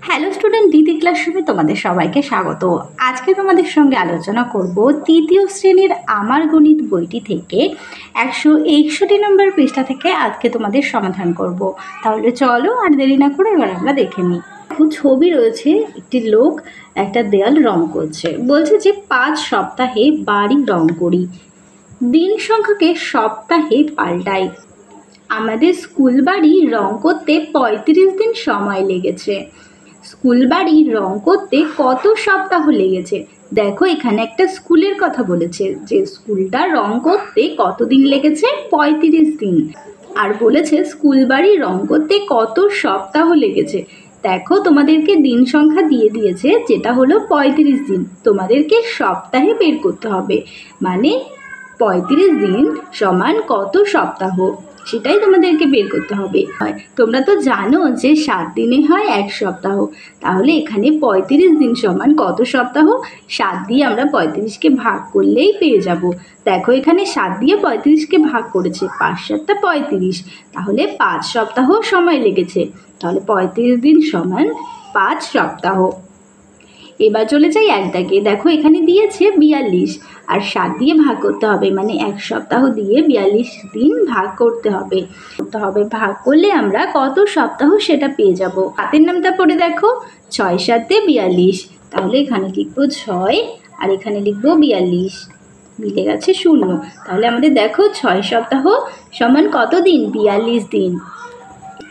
Hello student, দ্বিতীয় ক্লাসরুমে তোমাদের সবাইকে স্বাগত। আজকে তোমাদের সঙ্গে আলোচনা করব তৃতীয় শ্রেণীর আমার গণিত বইটি থেকে 161 নম্বর পৃষ্ঠা থেকে আজকে তোমাদের সমাধান করব। তাহলে চলো আর দেরি না করে এবার আমরা দেখে নিই। ছবি রয়েছে, একটি লোক একটা দেয়াল রং করছে। বলছে যে 5 সপ্তাহে বাড়ি রং করি, দিন সংখ্যাকে সপ্তাহে পাল্টাই। আমাদের স্কুল বাড়ি রং করতে 35 দিন সময় লেগেছে। স্কুল বাড়ি রং করতে কত সপ্তাহ লেগেছে? দেখো এখানে একটা স্কুলের কথা বলেছে যে স্কুলটা রং করতে কতদিন লেগেছে, 35 দিন। আর বলেছে স্কুল বাড়ি রং করতে কত সপ্তাহ লেগেছে। দেখো তোমাদেরকে দিন সংখ্যা দিয়ে দিয়েছে, যেটা হলো 35 দিন। তোমাদেরকে সপ্তাহে বের করতে হবে, মানে 35 দিন সমান কত সপ্তাহ, সেটাই তোমাদেরকে বের করতে হবে। তোমরা তো জানো যে 7 দিনে হয় 1 সপ্তাহ, তাহলে এখানে 35 দিন সমান কত সপ্তাহ? 7 দিয়ে আমরা 35কে ভাগ করলেই পেয়ে যাব। দেখো এখানে 7 দিয়ে 35কে ভাগ করেছে, 5 7 35, তাহলে 5 সপ্তাহ সময় লেগেছে। তাহলে 35 দিন সমান 5 সপ্তাহ। এবার চলে যাই এক দাগে। দেখো এখানে দিয়েছে 42, আর 7 দিয়ে ভাগ করতে হবে, মানে 1 সপ্তাহ দিয়ে 42 দিন ভাগ করতে হবে। ভাগ করলে আমরা কত সপ্তাহ সেটা পেয়ে যাব। হাতের নামটা পড়ে দেখো, 6 7 42, তাহলে এখানে লিখবো 6 আর এখানে লিখবো 42, মিলে গেছে 0। তাহলে আমাদের দেখো 6 সপ্তাহ সমান কত দিন? 42 দিন।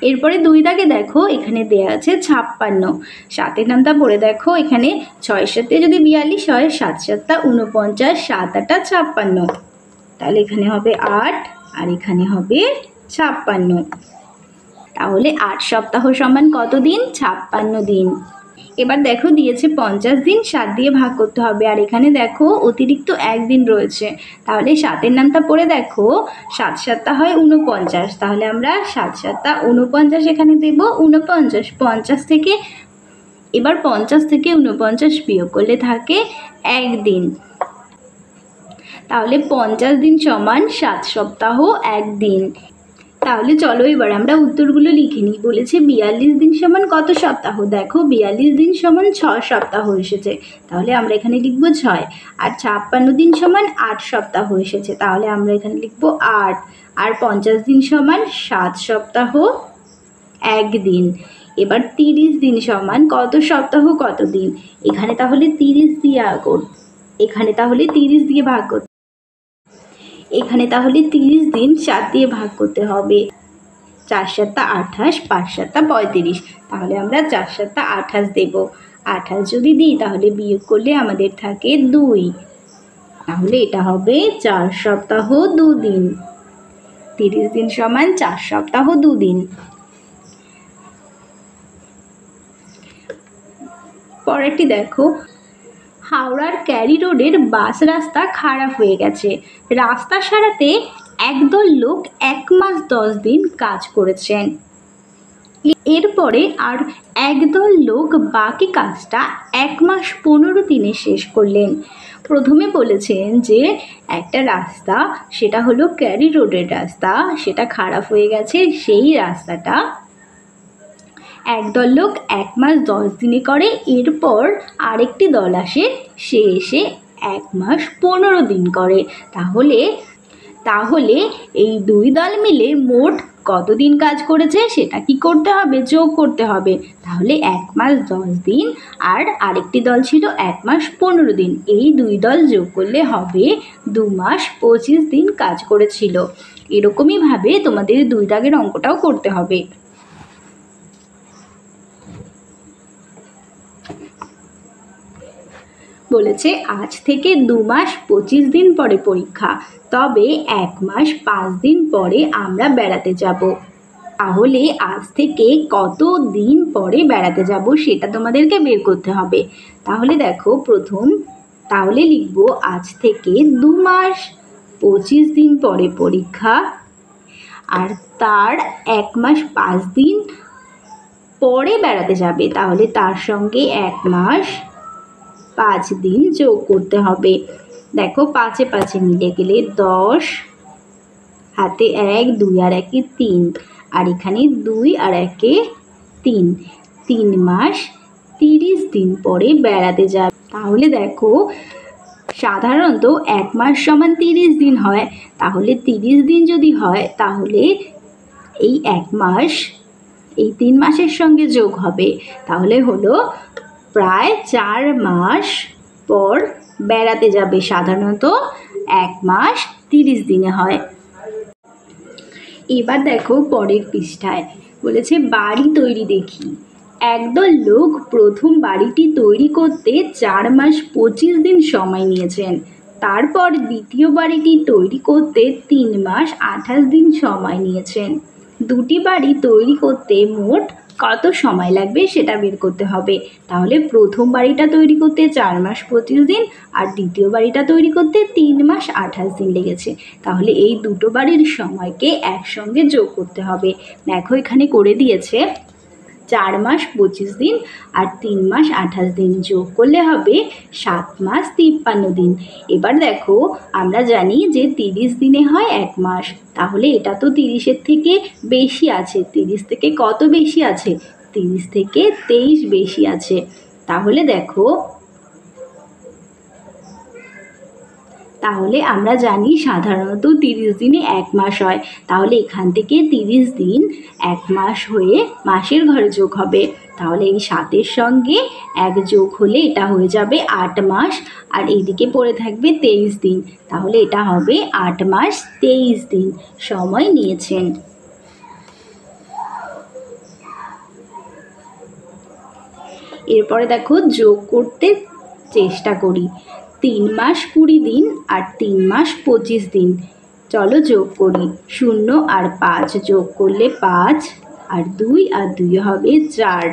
এরপরে 2 দাগে দেখো এখানে দেয়া আছে 56। 7-এর নামটা পড়ে দেখো, এখানে 6 7 যদি 42 হয়, 7 7 49, 7 8 56, তাহলে এখানে হবে 8 আর এখানে হবে 56। তাহলে 8 সপ্তাহ সমান কত দিন? 56 দিন। এবার দেখো দিয়েছে 50 দিন, 7 দিয়ে ভাগ করতে হবে, আর এখানে দেখো অতিরিক্ত 1 দিন রয়েছে। তাহলে 7-এর নামটা পড়ে দেখো, 7 7 হয় 49, তাহলে আমরা 7 7 49 এখানে দেব 49। 50 থেকে এবার 50 থেকে 49 বিয়োগ করলে থাকে 1 দিন। তাহলে 50 দিন সমান 7 সপ্তাহ 1 দিন। তাহলে চলো এবার আমরা উত্তরগুলো লিখে নিই। বলেছে 42 দিন সমান কত সপ্তাহ? দেখো 42 দিন সমান 6 সপ্তাহ এসেছে, তাহলে আমরা এখানে লিখবো 6। আর 56 দিন সমান 8 সপ্তাহ এসেছে, তাহলে আমরা এখানে লিখবো 8। আর 50 দিন সমান 7 সপ্তাহ 1 দিন। এবার 30 দিন সমান কত সপ্তাহ কত দিন? এখানে তাহলে 30 দিয়ে এখানে তাহলে 30 দিয়ে ভাগ করতে, এখানে তাহলে 30 দিন 7 দিয়ে ভাগ করতে হবে। 4 7 28, 5 7 35, তাহলে আমরা 4 7 28 দেব। 28 যদি দিই তাহলে বিয়োগ করলে আমাদের থাকে 2, তাহলে এটা হবে 4 সপ্তাহ 2 দিন। 30 দিন সমান 4 সপ্তাহ 2 দিন। পরেরটি দেখো, হাওড়ার ক্যারি রোডের বাস রাস্তা খারাপ হয়ে গেছে। রাস্তা সারাতে একদল লোক 1 মাস 10 দিন কাজ করেছেন। এরপরে আর একদল লোক বাকি কাজটা 1 মাস 15 দিনে শেষ করলেন। প্রথমে বলেছেন যে একটা রাস্তা, সেটা হলো ক্যারি রোডের রাস্তা, সেটা খারাপ হয়ে গেছে। সেই রাস্তাটা একদল লোক 1 মাস 10 দিনে করে। এরপর আরেকটি দল আসে, সে এসে 1 মাস 15 দিন করে। তাহলে এই 2 দল মিলে মোট কত দিন কাজ করেছে সেটা কি করতে হবে? যোগ করতে হবে। তাহলে 1 মাস 10 দিন আর আরেকটি দল ছিল 1 মাস 15 দিন, এই 2 দল যোগ করলে হবে 2 মাস 25 দিন কাজ করেছিল। এরকমই ভাবে তোমাদের 2 দাগের অঙ্কটাও করতে হবে। বলেছে আজ থেকে 2 মাস 25 দিন পরে পরীক্ষা, তবে 1 মাস 5 দিন পরে আমরা বেড়াতে যাব। তাহলে আজ থেকে কত দিন পরে বেড়াতে যাব সেটা তোমাদেরকে বের করতে হবে। তাহলে দেখো তাহলে লিখবো আজ থেকে 2 মাস 25 দিন পরে পরীক্ষা, আর তার 1 মাস 5 দিন পরে বেড়াতে যাবে, তাহলে তার সঙ্গে 1 মাস 5 দিন যোগ করতে হবে। দেখো 5 এ 5 মিলে গেলে 10, হাতে 1, 2 আর 1 3, আর এখানে 2 আর 1 3, 3 মাস 30 দিন পরে বেড়াতে যাবে। তাহলে দেখো সাধারণত 1 মাস সমান 30 দিন হয়, তাহলে 30 দিন যদি হয় তাহলে এই 1 মাস এই 3 মাসের সঙ্গে যোগ হবে, তাহলে হলো প্রায় 4 মাস পর বেড়াতে যাবে। সাধারণত 1 মাস 30 দিনে হয়। এবার দেখো পরের পৃষ্ঠায় বলেছে বাড়ি তৈরি দেখি। একদল লোক প্রথম বাড়িটি তৈরি করতে 4 মাস 25 দিন সময় নিয়েছেন। তারপর দ্বিতীয় বাড়িটি তৈরি করতে 3 মাস 28 দিন সময় নিয়েছেন। দুটি বাড়ি তৈরি করতে মোট কত সময় লাগবে সেটা বের করতে হবে। তাহলে প্রথম বাড়িটা তৈরি করতে 4 মাস 25 দিন আর দ্বিতীয় বাড়িটা তৈরি করতে 3 মাস 28 দিন লেগেছে। তাহলে এই দুটো বাড়ির সময়কে একসঙ্গে যোগ করতে হবে। দেখো এখানে করে দিয়েছে 4 মাস 25 দিন আর 3 মাস 28 দিন যোগ করলে হবে 7 মাস 53 দিন। এবার দেখো আমরা জানি যে 30 দিনে হয় 1 মাস, তাহলে এটা তো 30-এর থেকে বেশি আছে। 30 থেকে কত বেশি আছে? 30 থেকে 23 বেশি আছে। তাহলে দেখো তাহলে আমরা জানি সাধারণত 30 দিনে 1 মাস হয়, তাহলে এখান থেকে 30 দিন 1 মাস হয়ে মাসের ঘরে যোগ হবে। তাহলে এই 7-এর সঙ্গে 1 যোগ হলে এটা হয়ে যাবে 8 মাস আর এইদিকে পড়ে থাকবে 23 দিন। তাহলে এটা হবে 8 মাস 23 দিন সময় নিয়েছেন। এরপরে দেখো যোগ করতে চেষ্টা করি। 3 মাস 20 দিন আর 3 মাস 25 দিন। চলো যোগ করি। 0 আর 5 যোগ করলে 5 আর 2 আর 2 হবে 4।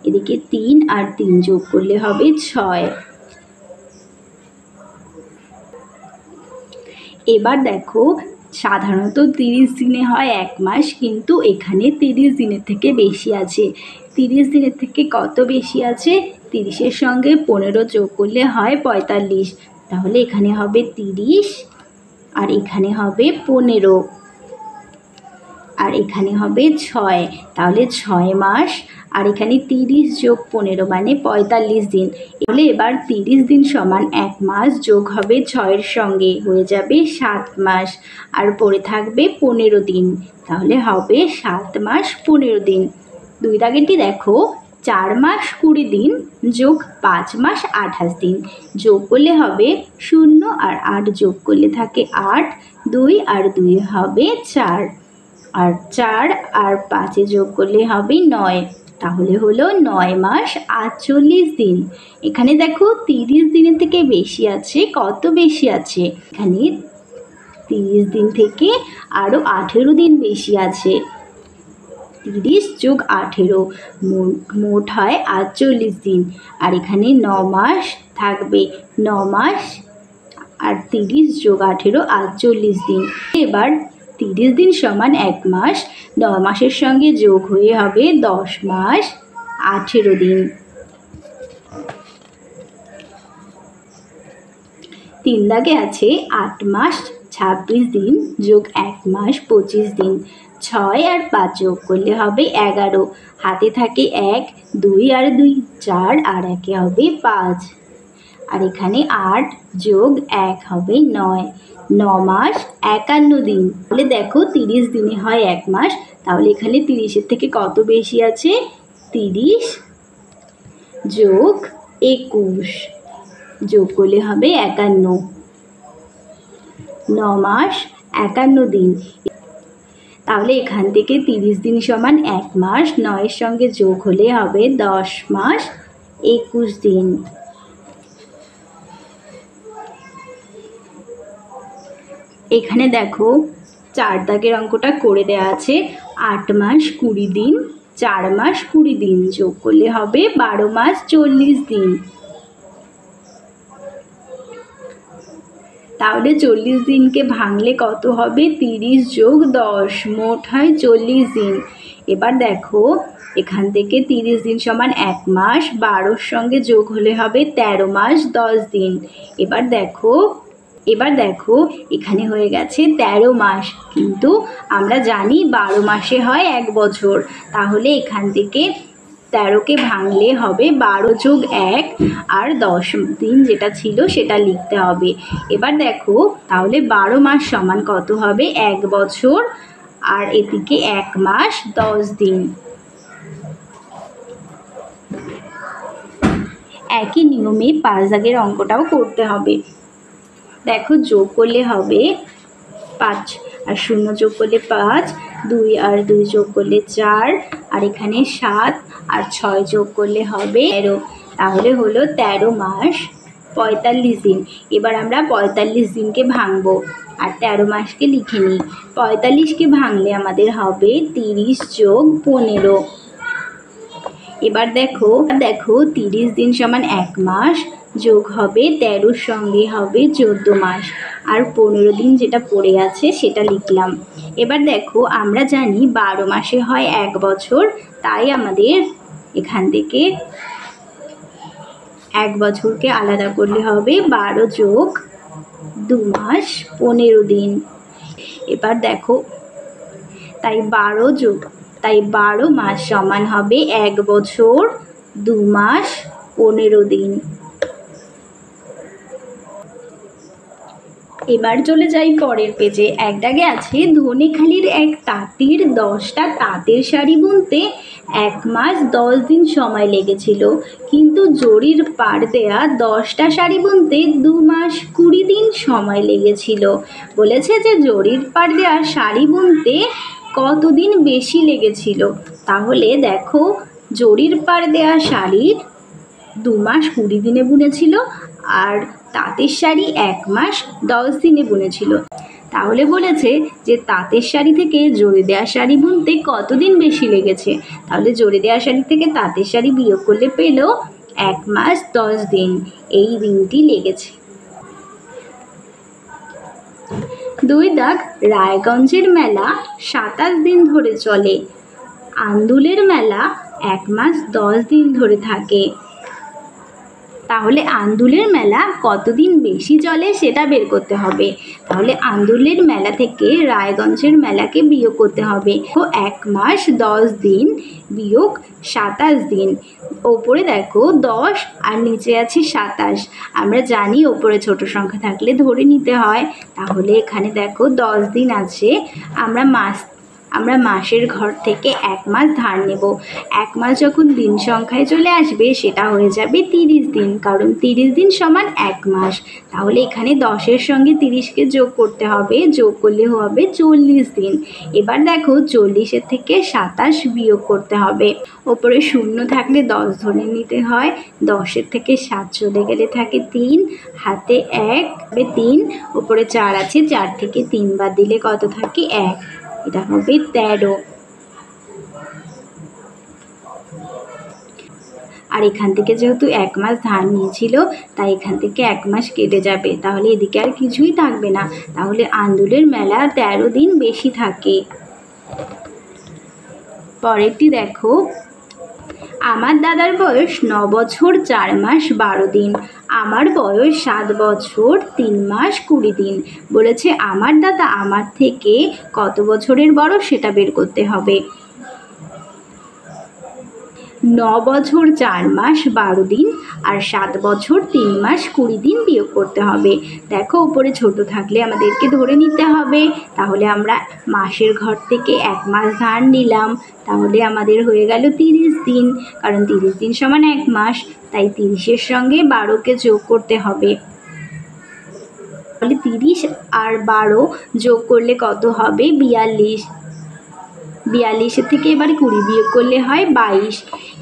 এদিকে 3 আর 3 যোগ করলে হবে 6। এবার দেখো সাধারণত 30 দিনে হয় 1 মাস, কিন্তু এখানে 30 দিনের থেকে বেশি আছে। 30 দিনের থেকে কত বেশি আছে? 30-এর সঙ্গে 15 যোগ করলে হয় 45। তাহলে এখানে হবে 30 আর এখানে হবে 15 আর এখানে হবে 6। তাহলে 6 মাস আর এখানে 30 যোগ 15 মানে 45 দিন। তাহলে এবার 30 দিন সমান 1 মাস যোগ হবে 6-এর সঙ্গে, হয়ে যাবে 7 মাস আর পড়ে থাকবে 15 দিন। তাহলে হবে 7 মাস 15 দিন। 2 দাগেরটি দেখো 4 মাস 20 দিন যোগ 5 মাস 28 দিন যোগ করলে হবে 0 আর 8 যোগ করলে থাকে 8, 2 আর 2 হবে 4 আর 4 আর 5 যোগ করলে হবে 9। তাহলে হলো 9 মাস 48 দিন। এখানে দেখো 30 দিনের থেকে বেশি আছে। কত বেশি আছে? এখানে 30 দিন থেকে আরও 18 দিন বেশি আছে। 30 যোগ 18 মোট হয় 48 দিন আর এখানে 9 মাস থাকবে। 9 মাস আর 30 যোগ 18 48 দিন। এবার 30 দিন সমান 1 মাস, 9 মাসের সঙ্গে যোগ হয়ে হবে 10 মাস 18 দিন। 3 দাগে আছে 8 মাস 26 দিন যোগ 1 মাস 25 দিন। 6 আর 5 যোগ করলে হবে 11। হাতে থাকে 1, 2 আর 2 4 আর 1 হবে 5 আর এখানে 8 যোগ 1 হবে 9। 9 মাস 51 দিন। তাহলে দেখো 30 দিনে হয় 1 মাস, তাহলে এখানে 30-এর থেকে কত বেশি আছে? 30 যোগ 21 যোগ করলে হবে 51। 9 মাস 51 দিন। তাহলে এখান থেকে 30 দিন সমান 1 মাস, 9-এর সঙ্গে যোগ হলে হবে 10 মাস 21 দিন। এখানে দেখো 4 দাগের অঙ্কটা করে দেওয়া আছে। 8 মাস 20 দিন 4 মাস 20 দিন যোগ করলে হবে 12 মাস 40 দিন। তাহলে 40 দিনকে ভাঙলে কত হবে? 30 যোগ 10 মোট হয় 40 দিন। এবার দেখো এখান থেকে 30 দিন সমান 1 মাস, 12-র সঙ্গে যোগ হলে হবে 13 মাস 10 দিন। এবার দেখো এখানে হয়ে গেছে 13 মাস, কিন্তু আমরা জানি 12 মাসে হয় 1 বছর। তাহলে এখান থেকে 13কে ভাঙলে হবে 12 যোগ 1 আর 10 দিন যেটা ছিল সেটা লিখতে হবে। এবার দেখো তাহলে 12 মাস সমান কত হবে? 1 বছর আর এদিকে 1 মাস 10 দিন। একই নিয়মে 5 দাগের অঙ্কটাও করতে হবে। দেখো যোগ করলে হবে 5 আর 0 যোগ করলে 5, 2 আর 2 যোগ করলে 4 আর এখানে 7 আর 6 যোগ করলে হবে 13। তাহলে হলো 13 মাস 45 দিন। এবার আমরা 45 দিনকে ভাঙবো আর 13 মাসকে লিখে নিই। 45কে ভাঙলে আমাদের হবে 30 যোগ 15। এবার দেখো 30 দিন সমান 1 মাস যোগ হবে 13 সঙ্গে হবে 14 মাস আর 15 দিন যেটা পড়ে আছে সেটা লিখলাম। এবার দেখো আমরা জানি 12 মাসে হয় 1 বছর, তাই আমাদের এখান থেকে 1 বছরকে আলাদা করলে হবে 12 যোগ 2 মাস 15 দিন। এবার দেখো তাই 12 মাস সমান হবে 1 বছর 2 মাস 15 দিন। এবার চলে যাই পরের পেজে। এক দাগে আছে ধনেখালির এক তাঁতির 10টা তাঁতের শাড়ি বুনতে 1 মাস 10 দিন সময় লেগেছিল, কিন্তু জরির পাড় দেয়া 10টা শাড়ি বুনতে 2 মাস 20 দিন সময় লেগেছিল। বলেছে যে জরির পাড় দেয়া শাড়ি বুনতে কতদিন বেশি লেগেছিল। তাহলে দেখো জরির পাড় দেয়া শাড়ি 2 মাস 20 দিনে বুনেছিল আর তাঁতের শাড়ি 1 মাস 10 দিনে বুনেছিল। তাহলে বলেছে যে তাঁতের শাড়ি থেকে জরি দেওয়া শাড়ি বুনতে কতদিন বেশি লেগেছে। তাহলে জরি দেওয়া শাড়ি থেকে তাঁতের শাড়ি বিয়োগ করলে পেল 1 মাস 10 দিন এই দিনটি লেগেছে। 2 দাগ রায়গঞ্জের মেলা 27 দিন ধরে চলে, আন্দুলের মেলা 1 মাস 10 দিন ধরে থাকে। তাহলে আন্দুলের মেলা কতদিন বেশি চলে সেটা বের করতে হবে। তাহলে আন্দুলের মেলা থেকে রায়গঞ্জের মেলাকে বিয়োগ করতে হবে। তো 1 মাস 10 দিন বিয়োগ 27 দিন। ওপরে দেখো 10 আর নিচে আছে 27। আমরা জানি ওপরে ছোট সংখ্যা থাকলে ধরে নিতে হয়। তাহলে এখানে দেখো 10 দিন আছে। আমরা মাসের ঘর থেকে 1 মাস ধার নেব। 1 মাস যখন দিন সংখ্যায় চলে আসবে সেটা হয়ে যাবে 30 দিন, কারণ 30 দিন সমান 1 মাস। তাহলে এখানে 10-এর সঙ্গে 30কে যোগ করতে হবে, যোগ করলে হবে 40 দিন। এবার দেখো 40-এর থেকে 27 বিয়োগ করতে হবে। ওপরে 0 থাকলে 10 ধরে নিতে হয়, 10-এর থেকে 7 চলে গেলে থাকে 3, হাতে 1 3, ওপরে 4 আছে, 4 থেকে 3 বাদ দিলে কত থাকে 1, এটা হবে 13। আর এখান থেকে যেহেতু 1 মাস ধার নিয়েছিল তাই এখান থেকে 1 মাস কেটে যাবে, তাহলে এদিকে আর কিছুই থাকবে না। তাহলে আন্দুলের মেলা 13 দিন বেশি থাকে। পরেরটি দেখো, আমার দাদার বয়স 9 বছর 4 মাস 12 দিন, আমার বয়স 7 বছর 3 মাস 20 দিন। বলেছে আমার দাদা আমার থেকে কত বছরের বড় সেটা বের করতে হবে। 9 বছর 4 মাস 12 দিন আর 7 বছর 3 মাস 20 দিন বিয়োগ করতে হবে। দেখো উপরে ছোট থাকলে আমাদেরকে ধরে নিতে হবে। তাহলে আমরা মাসের ঘর থেকে 1 মাস ধার নিলাম, তাহলে আমাদের হয়ে গেল 30 দিন, কারণ 30 দিন সমান 1 মাস, তাই 30-এর সঙ্গে 12কে যোগ করতে হবে। তাহলে 30 আর 12 যোগ করলে কত হবে 42। 42-এর থেকে এবার 20 বিয়োগ করলে হয় 22।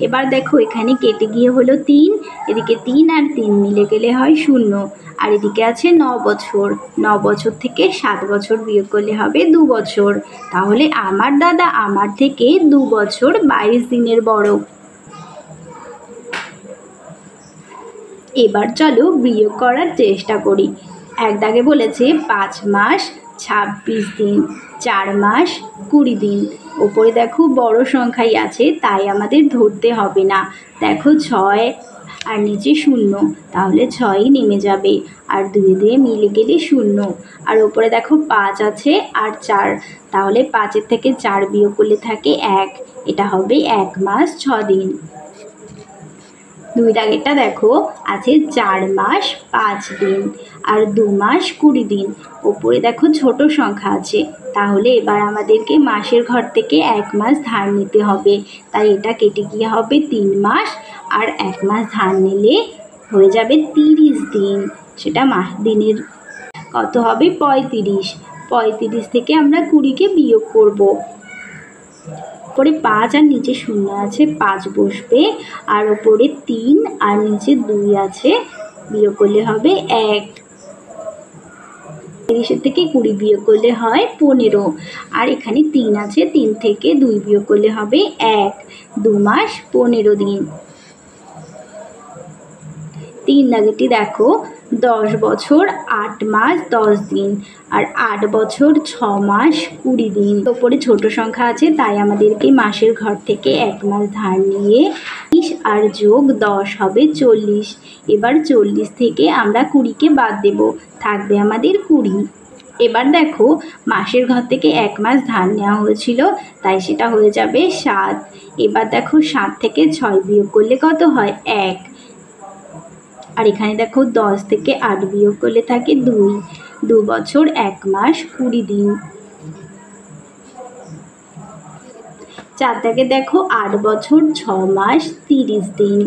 এবার দেখো এখানে কেটে গিয়ে হলো 3, এদিকে 3 আর 3 মিলে গেলে হয় 0, আর এদিকে আছে 9 বছর। 9 বছর থেকে 7 বছর বিয়োগ করলে হবে 2 বছর। তাহলে আমার দাদা আমার থেকে 2 বছর 22 দিনের বড়। এবার চলো বিয়োগ করার চেষ্টা করি। এক দাগে বলেছে 5 মাস 26 দিন, 4 মাস 20 দিন। ওপরে দেখো বড় সংখ্যাই আছে তাই আমাদের ধরতে হবে না। দেখো 6 আর নিচে 0, তাহলে 6ই নেমে যাবে আর 2 দিয়ে মিলে গেলে 0, আর ওপরে দেখো 5 আছে আর 4, তাহলে 5-এর থেকে 4 বিয়োগ করলে থাকে 1, এটা হবে 1 মাস 6 দিন। দুই দাগেরটা দেখো আছে 4 মাস 5 দিন আর 2 মাস 20 দিন। ওপরে দেখো ছোট সংখ্যা আছে, তাহলে এবার আমাদেরকে মাসের ঘর থেকে 1 মাস ধার নিতে হবে। তাই এটা কেটে গিয়ে হবে 3 মাস, আর 1 মাস ধার নিলে হয়ে যাবে 30 দিন। সেটা মাস দিনের কত হবে 35। 35 থেকে আমরা 20কে বিয়োগ করব। ওপরে 5 আর নিচে 0 আছে, 5 বসবে, আর ওপরে 3 আর নিচে 2 আছে, বিয়োগ করলে হবে 1। 30 থেকে 20 বিয়োগ করলে হয় 15, আর এখানে 3 আছে, 3 থেকে 2 বিয়োগ করলে হবে 1। 2 মাস 15 দিন। 3 দাগেরটি দেখো 10 বছর 8 মাস 10 দিন আর 8 বছর 6 মাস 20 দিন। ওপরে ছোট সংখ্যা আছে, তাই আমাদেরকে মাসের ঘর থেকে 1 মাস ধার নিয়ে 30 আর যোগ 10 হবে 40। এবার 40 থেকে আমরা 20কে বাদ দেব, থাকবে আমাদের 20। এবার দেখো মাসের ঘর থেকে 1 মাস ধার নেওয়া হয়েছিল, তাই সেটা হয়ে যাবে 7। এবার দেখো 7 থেকে 6 বিয়োগ করলে কত হয় 1। আর এখানে দেখো 10 থেকে 8 বিয়োগ করলে থাকে 2। 2 বছর 1 মাস 20 দিন। 4 থেকে দেখো 8 বছর 6 মাস 30 দিন।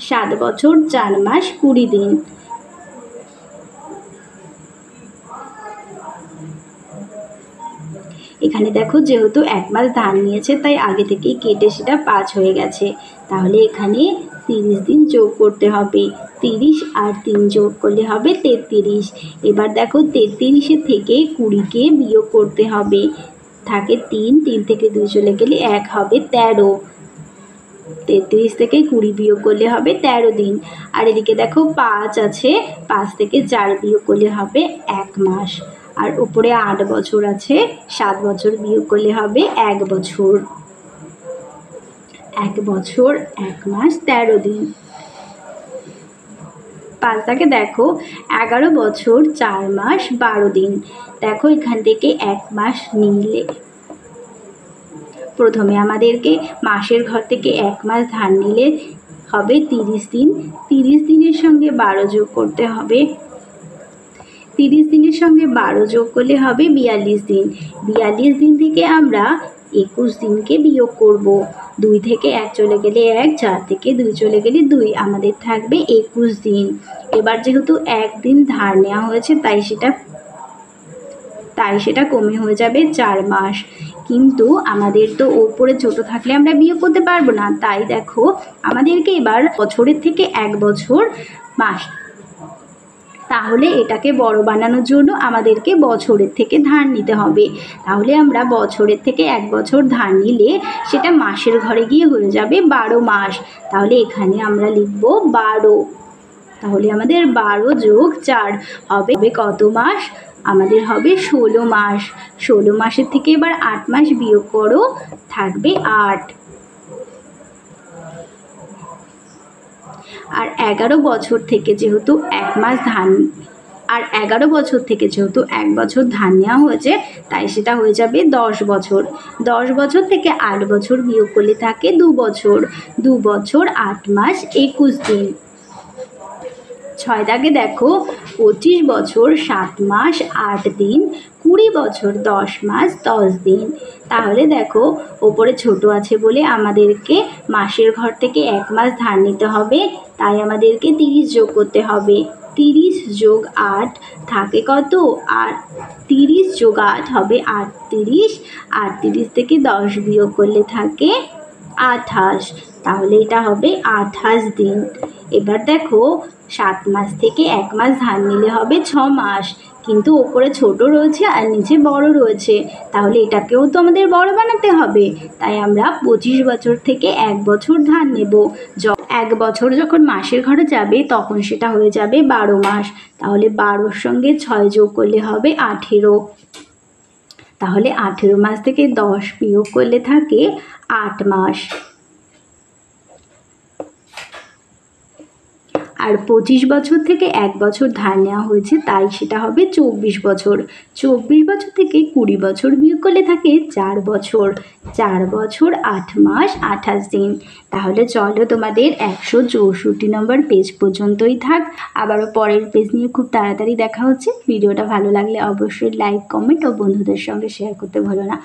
7 বছর 4 মাস 20 দিন। এখানে দেখো যেহেতু 1 মাস ধার নিয়েছে, তাই আগে থেকেই কেটে সেটা 5 হয়ে গেছে। তাহলে এখানে 30 দিন যোগ করতে হবে। 30 আর 3 যোগ করলে হবে 33। এবার দেখো 33 থেকে 20কে বিয়োগ করতে হবে, থাকে 3। 3 থেকে 2 চলে গেলে 1 হবে 13। 33 থেকে 20 বিয়োগ করলে হবে 13 দিন। আর এদিকে দেখো 5 আছে, 5 থেকে 4 বিয়োগ করলে হবে 1 মাস। আর উপরে 8 বছর আছে, 7 বছর বিয়োগ করলে হবে 1 বছর। 1 বছর 1 মাস 13 দিন। 5 থেকে দেখো 11 বছর 4 মাস 12 দিন। দেখো এখান থেকে 1 মাস নিলে প্রথমে আমাদেরকে মাসের ঘর থেকে 1 মাস ধার নিলে হবে 30 দিন। 30 দিনের সঙ্গে 12 যোগ করতে হবে। 30 দিনের সঙ্গে 12 যোগ করলে হবে 42 দিন। 42 দিন থেকে আমরা 21 দিনকে বিয়োগ করব। 2 থেকে 1 চলে গেলে 1, 4 থেকে 2 চলে গেলে 2, আমাদের থাকবে 21 দিন। এবার যেহেতু 1 দিন ধার নেওয়া হয়েছে, তাই সেটা কমে হয়ে যাবে 4 মাস। কিন্তু আমাদের তো ওপরে ছোট থাকলে আমরা বিয়োগ করতে পারবো না, তাই দেখো আমাদেরকে এবার বছরের থেকে 1 বছর মাস, তাহলে এটাকে বড় বানানোর জন্য আমাদেরকে বছরের থেকে ধার নিতে হবে। তাহলে আমরা বছরের থেকে 1 বছর ধার নিলে সেটা মাসের ঘরে গিয়ে হয়ে যাবে 12 মাস। তাহলে এখানে আমরা লিখব 12। তাহলে আমাদের 12 যোগ 4 হবে কত মাস? আমাদের হবে 16 মাস। 16 মাসের থেকে এবার 8 মাস বিয়োগ করো, থাকবে 8। আর 11 বছর থেকে যেহেতু 1 মাস ধান আর 11 বছর থেকে যেহেতু 1 বছর ধান নেওয়া হয়েছে, তাই সেটা হয়ে যাবে 10 বছর। 10 বছর থেকে 8 বছর বিয়োগ করলে থাকে 2 বছর। 2 বছর 8 মাস 21 দিন। 6 দাগে দেখো 25 বছর 7 মাস 8 দিন, 20 বছর 10 মাস 10 দিন। তাহলে দেখো ওপরে ছোট আছে বলে আমাদেরকে মাসের ঘর থেকে 1 মাস ধার নিতে হবে, তাই আমাদেরকে 30 যোগ করতে হবে। 30 যোগ 8 থাকে কত? আর 30 যোগ 8 হবে 38। 38 থেকে 10 বিয়োগ করলে থাকে 28। তাহলে এটা হবে 28 দিন। এবার দেখো 7 মাস থেকে 1 মাস ধার নিলে হবে 6 মাস, কিন্তু ওপরে ছোট রয়েছে আর নিচে বড় রয়েছে, তাহলে এটাকেও তো আমাদের বড় বানাতে হবে। তাই আমরা 25 বছর থেকে 1 বছর ধার নেব। 1 বছর যখন মাসের ঘরে যাবে তখন সেটা হয়ে যাবে 12 মাস। তাহলে 12-র সঙ্গে 6 যোগ করলে হবে 18। তাহলে 18 মাস থেকে 10 বিয়োগ করলে থাকে 8 মাস। আর 25 বছর থেকে 1 বছর ধার নেওয়া হয়েছে, তাই সেটা হবে 24 বছর। 24 বছর থেকে 20 বছর বিয়োগ করলে থাকে 4 বছর। 4 বছর 8 মাস 28 দিন। তাহলে চলো তোমাদের 164 নম্বর পেজ পর্যন্তই থাক। আবারও পরের পেজ নিয়ে খুব তাড়াতাড়ি দেখা হচ্ছে। ভিডিওটা ভালো লাগলে অবশ্যই লাইক, কমেন্ট ও বন্ধুদের সঙ্গে শেয়ার করতে ভুলো না।